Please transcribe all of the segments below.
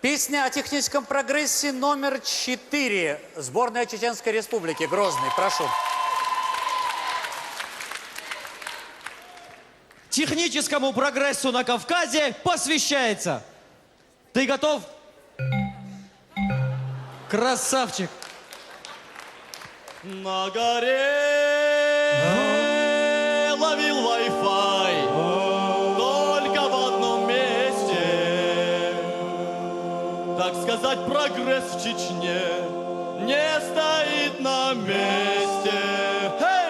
Песня о техническом прогрессе номер 4. Сборная Чеченской Республики. Грозный, прошу. Техническому прогрессу на Кавказе посвящается. Ты готов? Красавчик. На горе ловил Wi-Fi только в одном месте. Так сказать, прогресс в Чечне не стоит на месте. Hey!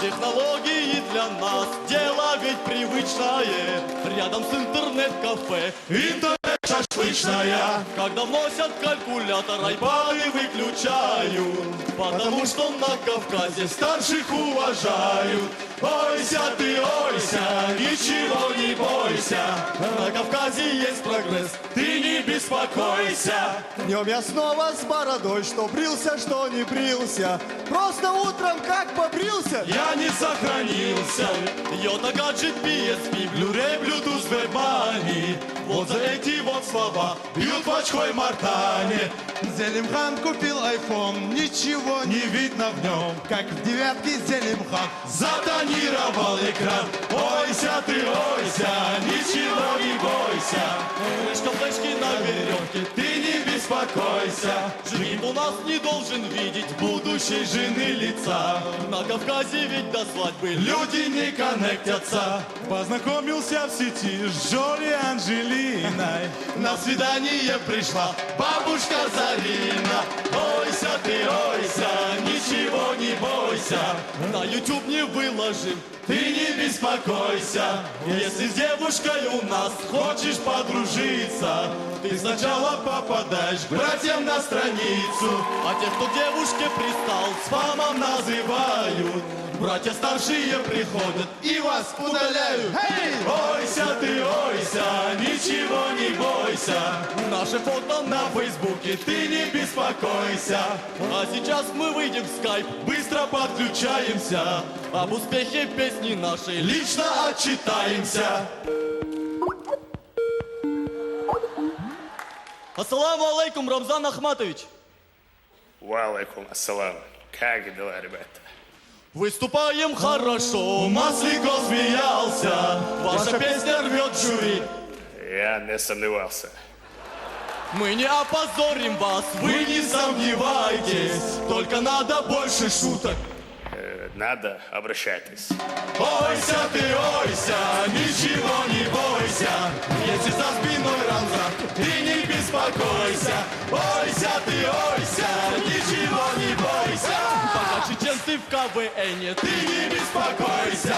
Технологии для нас дело ведь привычное. Рядом с интернет-кафе интернет-шашлычная. Когда вносят калькулятор, айпады выключают, потому что на Кавказе старших уважают. Ойся ты, ойся, ничего не бойся. На Кавказе есть прогресс, ты не беспокойся. Днем я снова с бородой, что брился, что не брился. Просто утром как побрился, Я не сохранился. Йота, гаджет, PSP, Blu-ray, Bluetooth, WebMoney. Вот за эти вот слова бьют башкой мартане. Зелимхан купил iPhone, ничего не видно в нем. Как в девятке Зелимхан Затонировал экран. Ойся ты, ойся, ничего не бойся. Крышка флешки на веревке, ты не беспокойся. Жених у нас не должен видеть будущей жены лица. На Кавказе ведь до свадьбы люди не коннектятся. познакомился в сети с Жоли Анжелиной. На свидание пришла бабушка Зарина. Ойся ты, ойся, ничего не бойся. На YouTube не выложим, ты не беспокойся. Если с девушкой у нас хочешь подружиться, ты сначала попадаешь к братьям на страницу. А тех, кто девушке пристал, спамом называют. Братья старшие приходят и вас удаляют. Ойся ты, ойся, ничего не бойся. Наше фото на Фейсбуке, ты не беспокойся. А сейчас мы выйдем в скайп, быстро подключаемся. Об успехе песни нашей лично отчитаемся. Ассаламу алейкум, Рамзан Ахматович. Валейкум ассалам. Как дела, ребята? Выступаем хорошо, Масликов смеялся. Ваша песня рвет жюри. Я не сомневался. Мы не опозорим вас, вы не сомневайтесь. Только надо больше шуток. Надо, обращайтесь. Ойся ты, ойся, ничего не бойся. Если за спиной Рамзан, ты не беспокойся. Ойся ты, ойся, ничего не бойся. Пока чеченцы в КВН, ты не беспокойся.